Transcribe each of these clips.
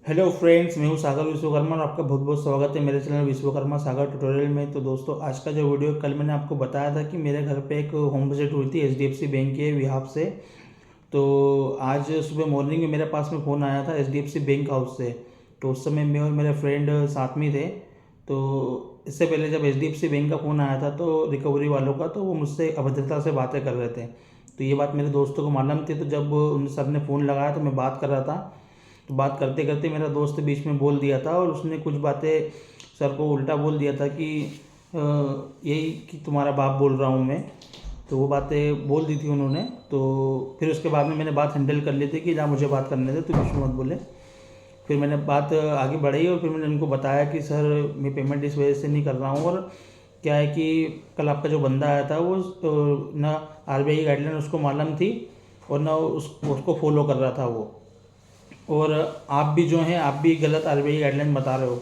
Hello friends, मैं हूं सागर विश्वकर्मा और आपका बहुत बहुत स्वागत है मेरे चैनल विश्वकर्मा सागर ट्यूटोरियल में। तो दोस्तों, आज का जो वीडियो कल मैंने आपको बताया था कि मेरे घर पे एक होम विजिट हुई थी एचडीएफसी बैंक के बिहाफ से। तो आज सुबह मॉर्निंग में मेरे पास में फ़ोन आया था एचडीएफसी बैंक हाउस से। तो उस समय मैं और मेरे फ्रेंड साथ में थे। तो इससे पहले जब एचडीएफसी बैंक का फ़ोन आया था तो रिकवरी वालों का, तो वो मुझसे अभद्रता से बातें कर रहे थे। तो ये बात मेरे दोस्तों को मालूम थी। तो जब उन सर ने फ़ोन लगाया तो मैं बात कर रहा था। तो बात करते करते मेरा दोस्त बीच में बोल दिया था और उसने कुछ बातें सर को उल्टा बोल दिया था कि यही कि तुम्हारा बाप बोल रहा हूँ मैं। तो वो बातें बोल दी थी उन्होंने। तो फिर उसके बाद में मैंने बात हैंडल कर ली थी कि जहाँ मुझे बात करने थे तो कुछ मत बोले। फिर मैंने बात आगे बढ़ाई और फिर मैंने उनको बताया कि सर, मैं पेमेंट इस वजह से नहीं कर रहा हूँ। और क्या है कि कल आपका जो बंदा आया था वो ना आरबीआई की गाइडलाइन उसको मालूम थी और ना उसको फॉलो कर रहा था वो। और आप भी जो हैं, आप भी गलत आरबीआई गाइडलाइन बता रहे हो।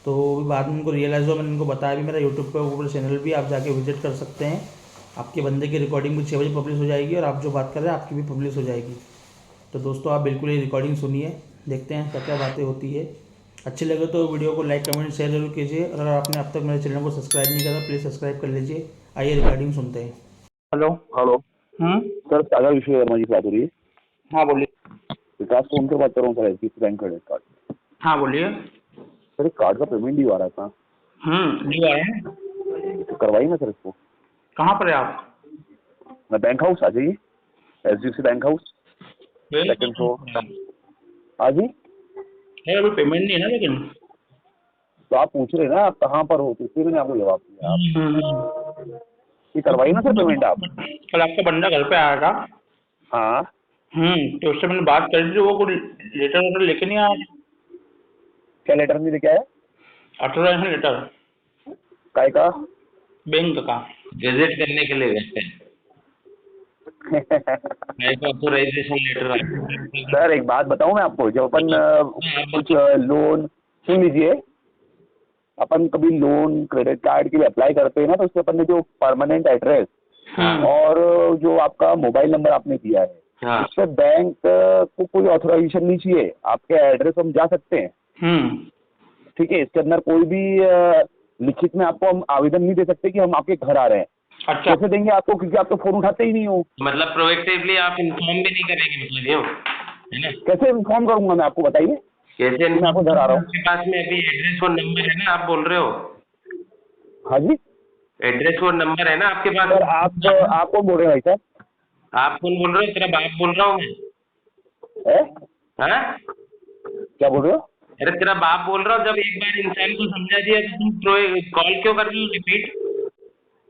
तो बाद में उनको रियलाइज़ हुआ। मैंने उनको बताया भी, मेरा यूट्यूब पे ऊपर चैनल भी आप जाके विजिट कर सकते हैं। आपके बंदे की रिकॉर्डिंग भी 6 बजे पब्लिश हो जाएगी और आप जो बात कर रहे हैं आपकी भी पब्लिश हो जाएगी। तो दोस्तों, आप बिल्कुल ये रिकॉर्डिंग सुनिए, देखते हैं क्या क्या बातें होती है। अच्छी लगे तो वीडियो को लाइक कमेंट शेयर जरूर कीजिए। और अगर आपने अब तक मेरे चैनल को सब्सक्राइब नहीं करा प्लीज़ सब्सक्राइब कर लीजिए। आइए रिकॉर्डिंग सुनते हैं। हेलो। हेलो। हम्म। सर, सागर विश्वकर्मा जी से बात हो रही है। हाँ बोलिए। विकास फोन से बात कर रहा हूँ sir, HDFC bank credit card. हाँ बोलिए। सर, एक कार्ड का पेमेंट ड्यू आ रहा था, ड्यू आए हैं। तो करवाइए ना सर इसको। कहाँ पर है आप? मैं बैंक हाउस आ जाइए, HDFC bank house, second floor. हाँ जी। है अभी पेमेंट नहीं है ना लेकिन। तो आप पूछ रहे हैं ना आप कहाँ पर हो, तो इसलिए मैंने आपको जवाब दिया। आप ये करवाइए ना सर पेमेंट आप। कल आपका बंदा घर पे आया था। हाँ। तो उससे मैंने बात करी थी, वो कुछ लेटर वेटर लेके नहीं आया। क्या लेटर नहीं लेके आया? ऑथराइजेशन लेटर काय का? बैंक का। विजिट करने के लिए गए थे। मेरे को ऑथराइजेशन लेटर आया। सर, एक बात बताऊं मैं आपको, जब अपन आप कुछ बताओ। लोन, सुन लीजिए, अपन कभी लोन क्रेडिट कार्ड के लिए अप्लाई करते हैं ना, तो उससे अपन ने जो परमानेंट एड्रेस हाँ और जो आपका मोबाइल नंबर आपने दिया है, हाँ उस पर बैंक को कोई ऑथराइजेशन नहीं चाहिए। आपके एड्रेस हम जा सकते हैं, ठीक है। इसके अंदर कोई भी लिखित में आपको हम आवेदन नहीं दे सकते कि हम आपके घर आ रहे हैं। अच्छा। कैसे देंगे आपको, क्योंकि आप तो फोन उठाते ही नहीं हो। मतलब प्रोएक्टिवली आप इन्फॉर्म भी नहीं करेंगे, मतलब ये है ना। कैसे इन्फॉर्म करूंगा मैं आपको, बताइए कैसे कि मैं आपको इन्फॉर्म? घर आ रहा हूँ। आपके पास में अभी एड्रेस और नंबर है ना, आप बोल रहे हो। हाँ जी। एड्रेस और नंबर है ना आपके सर, पास। आप कौन बोल रहे हैं भाई साहब? आप कौन बोल रहे हो? तेरा बाप बोल रहा हूँ मैं। है? हाँ, क्या बोल रहे हो? अरे तेरा बाप बोल रहा हूँ। जब एक बार इंसान को समझा दिया तो तुम कॉल क्यों कर रहे हो रिपीट?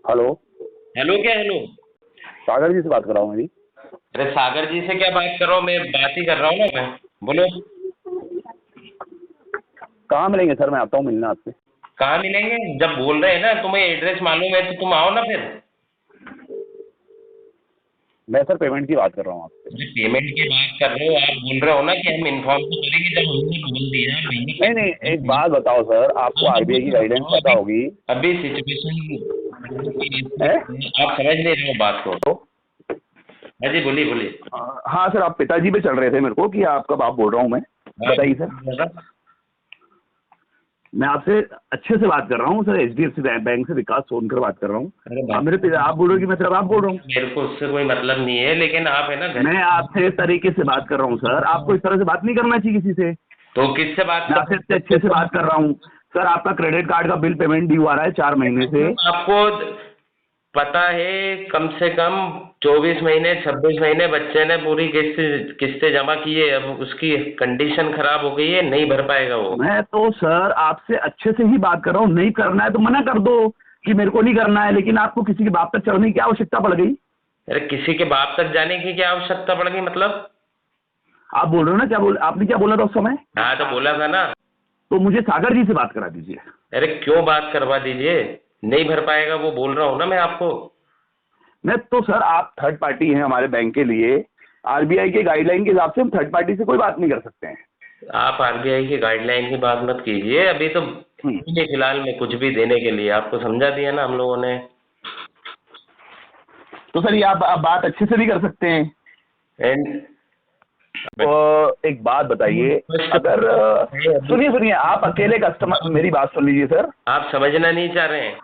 हेलो। हेलो क्या हेलो? सागर जी से बात कर रहा हूँ मैं जी। अरे सागर जी से क्या बात कर रहा हूँ, मैं बात ही कर रहा हूँ ना मैं। बोलो। कहाँ मिलेंगे सर, मैं आता हूँ मिलना आपसे। कहाँ मिलेंगे? जब बोल रहे हैं ना तुम्हें एड्रेस मालूम है तो तुम आओ ना फिर। मैं सर पेमेंट की बात कर रहा हूँ आपसे। अरे पेमेंट की बात कर रहे हो, आप बोल रहे हो ना कि हम इन्फॉर्म तो करेंगे। जब हमने बोल दिया नहीं नहीं, एक बात बताओ सर, आपको आरबीआई की गाइडेंस पता अभी होगी। अभी सिचुएशन है? आप समझ नहीं रहे हो बात को। हाँ जी, बोलिए बोलिए। हाँ सर, आप पिताजी पे चल रहे थे मेरे को कि आपका बाप बोल रहा हूँ मैं। हाँ, बताइए सर। मैं आपसे अच्छे से बात कर रहा हूँ सर, एचडीएफसी बैंक से विकास सोनकर बात कर रहा हूँ। अरे आप मेरे पिता, आप बोल रहे हो कि मैं तेरा बाप बोल रहा हूँ। मेरे को उससे कोई मतलब नहीं है, लेकिन आप है ना घर। मैं आपसे इस तरीके से बात कर रहा हूँ सर, आपको इस तरह से बात नहीं करना चाहिए किसी से। तो किससे बात मैं आपसे अच्छे से बात कर रहा हूँ सर। आपका क्रेडिट कार्ड का बिल पेमेंट ड्यू आ रहा है 4 महीने से। आपको पता है कम से कम 24 महीने 26 महीने बच्चे ने पूरी किस्तें जमा की है। अब उसकी कंडीशन खराब हो गई है, नहीं भर पाएगा वो। मैं तो सर आपसे अच्छे से ही बात कर रहा हूँ, नहीं करना है तो मना कर दो कि मेरे को नहीं करना है, लेकिन आपको किसी के बाप तक चढ़ने की क्या आवश्यकता पड़ गई? अरे किसी के बाप तक जाने की क्या आवश्यकता पड़ गई मतलब? आप बोल रहे हो ना, आपने क्या बोला था उस समय? हाँ तो बोला था ना। तो मुझे सागर जी से बात करा दीजिए। अरे क्यों बात करवा दीजिए? नहीं भर पाएगा वो, बोल रहा हूँ ना मैं आपको। मैं तो सर, आप थर्ड पार्टी हैं हमारे बैंक के लिए। आरबीआई के गाइडलाइन के हिसाब से हम थर्ड पार्टी से कोई बात नहीं कर सकते हैं। आप आरबीआई की गाइडलाइन की बात मत कीजिए। अभी तो हम्म। फिलहाल में कुछ भी देने के लिए आपको समझा दिया ना हम लोगों ने। तो सर ये आप बात अच्छे से भी कर सकते हैं। एंड एक बात बताइए, अगर सुनिए आप अकेले कस्टमर, मेरी बात सुन लीजिए सर। आप समझना नहीं चाह रहे हैं।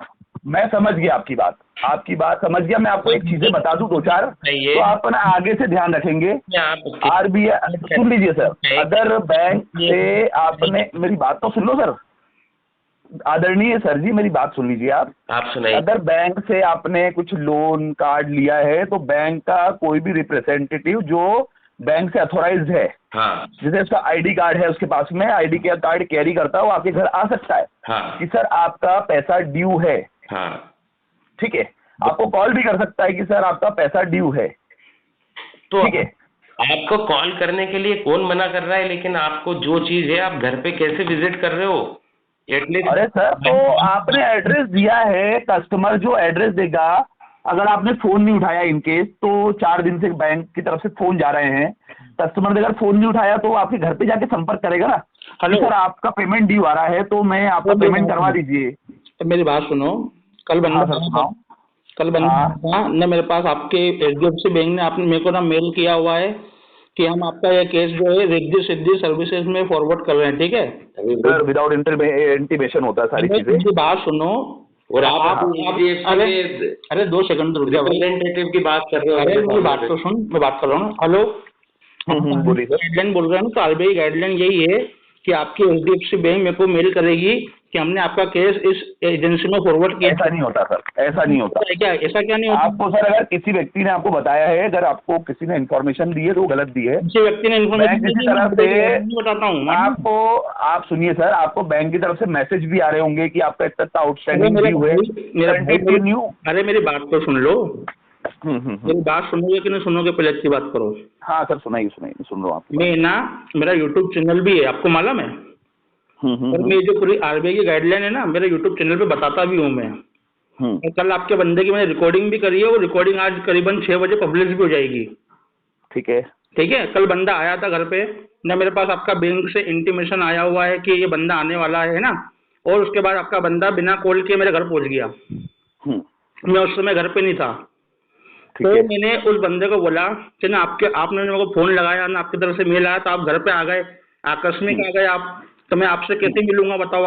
मैं समझ गया आपकी बात समझ गया। मैं आपको एक चीजें बता दूं 2-4, तो आप ना आगे से ध्यान रखेंगे। RBI, सुन लीजिए सर, अगर बैंक से आपने, मेरी बात तो सुन लो सर, आदरणीय सर जी मेरी बात सुन लीजिए आप सुनाइए। अगर बैंक से आपने कुछ लोन कार्ड लिया है तो बैंक का कोई भी रिप्रेजेंटेटिव जो बैंक से अथोराइज्ड है, हाँ, जैसे उसका आईडी कार्ड है, उसके पास में आईडी कार्ड कैरी करता है, वो आपके घर आ सकता है। हाँ, कि सर आपका पैसा ड्यू है। हाँ, ठीक है, आपको कॉल भी कर सकता है कि सर आपका पैसा ड्यू है। तो ठीक है, आपको कॉल करने के लिए कौन मना कर रहा है, लेकिन आपको जो चीज है आप घर पे कैसे विजिट कर रहे हो एटलीस्ट। अरे सर, तो आपने एड्रेस दिया है, कस्टमर जो एड्रेस देगा, अगर आपने फोन नहीं उठाया इनकेस, तो 4 दिन से बैंक की तरफ से फोन जा रहे हैं, कस्टमर ने अगर फोन नहीं उठाया तो आपके घर पे जाके संपर्क करेगा ना। हेलो सर, आपका पेमेंट ड्यू आ रहा है तो मैं आपका पेमेंट करवा दीजिए। तो मेरी बात सुनो, कल बंदा था ना मेरे पास, आपके HDFC बैंक ने आपने मेरे को ना मेल किया हुआ है कि हम आपका ये केस जो है रिद्धि सिद्धि सर्विसेज में फॉरवर्ड कर रहे हैं। ठीक है सर, विदाउट इंटीमेशन होता है सारी चीजें। मेरी बात सुनो, और आप अरे 2 सेकंड रुक जाओ, रिप्रेजेंटेटिव की बात कर रहे हो। अरे मेरी बात तो सुन, मैं बात कर रहा हूँ। हेलो, बोलिए सर। गाइडलाइन बोल रहे हैं, तो RBI गाइडलाइन यही है कि आपकी HDFC बैंक मेरे को मेल करेगी कि हमने आपका केस इस एजेंसी में फॉरवर्ड किया। ऐसा नहीं होता सर, ऐसा नहीं होता। क्या ऐसा क्या नहीं होता? आपको सर, अगर किसी व्यक्ति ने आपको बताया है, अगर आपको किसी ने इन्फॉर्मेशन दी है तो वो गलत दी है। किसी व्यक्ति ने इन्फॉर्मेशन किसी तरफ से बताता हूँ आपको, आप सुनिए सर, आपको बैंक की तरफ से मैसेज भी आ रहे होंगे कि आपका इतना आउटस्टैंडिंग ड्यू है। अरे मेरी बात तो सुन लो, मेरी बात सुनोगे कि नहीं सुनोगे, पहले अच्छी बात करो। हाँ सर, सुनाइए, सुन रहा हूँ आपकी। मैं ना, मेरा यूट्यूब चैनल भी है, आपको मालूम है। और मैं जो पूरी RBI की गाइडलाइन है ना, मेरे यूट्यूब चैनल पे बताता भी हूँ मैं। और कल आपके बंदे की मैंने रिकॉर्डिंग भी करी है, वो रिकॉर्डिंग आज करीबन 6 बजे पब्लिश भी हो जाएगी। ठीक है, ठीक है, कल बंदा आया था घर पे ना, मेरे पास आपका बैंक से इंटीमेशन आया हुआ है कि ये बंदा आने वाला है ना, और उसके बाद आपका बंदा बिना कॉल के मेरे घर पहुंच गया। मैं उस समय घर पे नहीं था, तो मैंने उस बंदे को बोला कि ना आपने मेरे को फोन लगाया ना, आपकी तरफ से मेल आया, तो आप घर पे आ गए, आकस्मिक आ गए आप, तो मैं आपसे कैसे मिलूंगा बताओ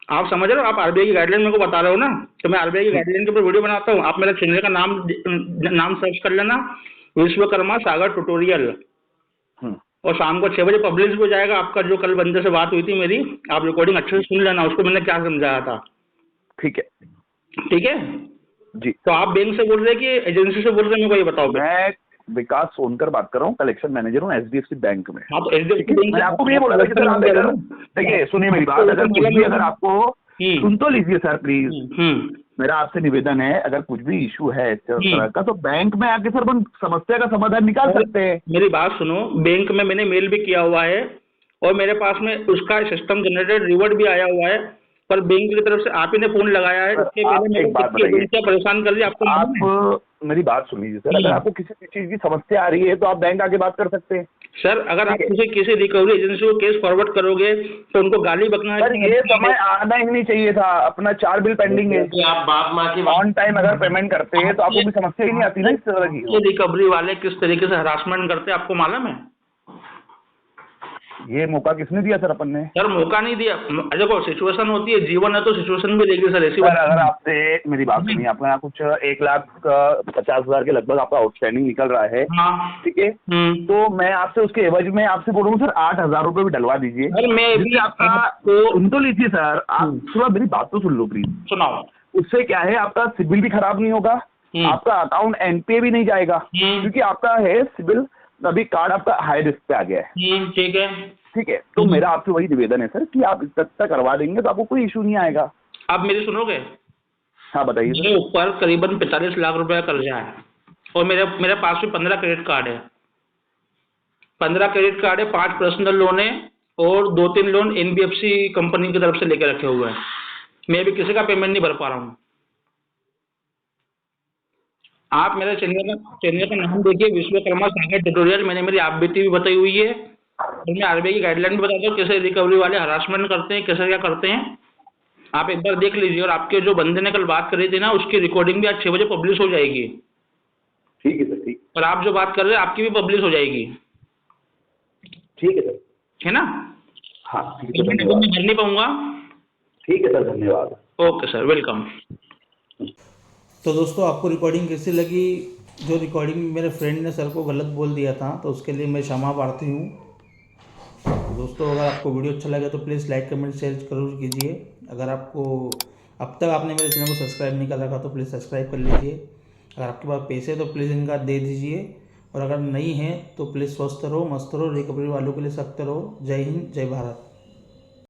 आप समझ रहे हो? आप RBI की गाइडलाइन मेरे को बता रहे हो ना, तो मैं RBI की गाइडलाइन के ऊपर वीडियो बनाता हूँ। आप मेरे चैनल का नाम सर्च कर लेना, विश्वकर्मा सागर ट्यूटोरियल, और शाम को 6 बजे पब्लिश भी हो जाएगा। आपका जो कल बंदे से बात हुई थी मेरी, आप रिकॉर्डिंग अच्छे से सुन लेना, उसको मैंने क्या समझाया था। ठीक है, ठीक है जी। तो आप बैंक से बोल रहे हैं कि एजेंसी से बोल रहे हैं, मेरे को ये बताओ। मैं विकास सोनकर बात कर रहा हूँ, कलेक्शन मैनेजर हूँ HDFC बैंक में। हाँ, तो HDFC बैंक, मैंने आपको ये बोला था कि सर आप देखिए, सुनिए मेरी बात, अगर आपको सुन तो लीजिए सर प्लीज, मेरा आपसे निवेदन है, अगर कुछ भी इशू है इस तरह का, तो बैंक में आके सर हम समस्या का समाधान निकाल सकते हैं। मेरी बात सुनो, बैंक में मैंने मेल भी किया हुआ है, और मेरे पास में उसका सिस्टम जनरेटेड रिवर्ट भी आया हुआ है, पर बैंक की तरफ से आप ही ने फोन लगाया है। इसके पहले मेरे को परेशान कर दिया आपको। आप मेरी बात सुन लीजिए सर, अगर आपको किसी चीज की समस्या आ रही है तो आप बैंक आके बात कर सकते हैं। सर, अगर आप किसी रिकवरी एजेंसी को केस फॉरवर्ड करोगे तो उनको गाली बकना सर, ये समय आना ही नहीं चाहिए था। अपना 4 बिल पेंडिंग है, आप बाप माँ की ऑन टाइम अगर पेमेंट करते हैं तो आपको भी समस्या ही नहीं आती ना इस तरह की। ये रिकवरी वाले किस तरीके से हरासमेंट करते हैं आपको मालूम है? ये मौका किसने दिया सर? अपन ने सर मौका नहीं दिया। देखो, सिचुएशन होती है, जीवन है तो सिचुएशन भी देगी सर, ऐसी बात। अगर आपसे मेरी बात सुनिए, आपका यहाँ कुछ 1,50,000 के लगभग आपका आउटस्टैंडिंग निकल रहा है। हाँ, ठीक है, तो मैं आपसे उसके एवज में आपसे बोल रहा हूँ सर 8,000 रुपये भी डलवा दीजिए। सर मैं भी आपका सुन तो लीजिए सर, आप थोड़ा मेरी बात तो सुन लो प्लीज। सुनाओ। उससे क्या है, आपका सिबिल भी खराब नहीं होगा, आपका अकाउंट NPA भी नहीं जाएगा, क्योंकि आपका है सिबिल, अभी कार्ड आपका हाई रिस्क पे आ गया है। ठीक है, ठीक है, तो मेरा आपसे वही निवेदन है सर कि आप इस तक करवा देंगे तो आपको कोई इशू नहीं आएगा। आप मेरी सुनोगे? हाँ बताइए। मेरे ऊपर करीबन 45 लाख रुपए का कर्जा है, और मेरे पास में 15 क्रेडिट कार्ड है। 15 क्रेडिट कार्ड है, 5 पर्सनल लोन है, और 2-3 लोन NBFC कंपनी की तरफ से लेकर रखे हुए हैं। मैं भी किसी का पेमेंट नहीं भर पा रहा हूँ। आप मेरे चैनल का नाम देखिए, विश्वकर्मा सागर ट्यूटोरियल, मैंने मेरी आपबीती भी बताई हुई है, और मैं RBI की गाइडलाइन भी बताता हूँ कैसे रिकवरी वाले हरासमेंट करते हैं, कैसे क्या करते हैं। आप एक बार देख लीजिए, और आपके जो बंदे ने कल बात करी थी ना, उसकी रिकॉर्डिंग भी आज 6 बजे पब्लिश हो जाएगी। ठीक है सर, ठीक। और आप जो बात कर रहे हैं आपकी भी पब्लिश हो जाएगी, ठीक है सर। है ना? हाँ ठीक है, मैं धन्यवाद। भर नहीं पाऊंगा। ठीक है सर, धन्यवाद। Okay sir, welcome. तो दोस्तों आपको रिकॉर्डिंग कैसी लगी? जो रिकॉर्डिंग मेरे फ्रेंड ने सर को गलत बोल दिया था तो उसके लिए मैं क्षमा प्रार्थी हूँ। तो दोस्तों अगर आपको वीडियो अच्छा लगे तो प्लीज़ लाइक कमेंट शेयर जरूर कीजिए। अगर आपको अब तक आपने मेरे चैनल को सब्सक्राइब नहीं कर रखा तो प्लीज़ सब्सक्राइब कर लीजिए। अगर आपके पास पैसे हैं तो प्लीज़ इनका दे दीजिए, और अगर नहीं है तो प्लीज़ स्वस्थ रहो, मस्त रहो, रिकवरी वालों के लिए सख्त रहो। जय हिंद, जय भारत।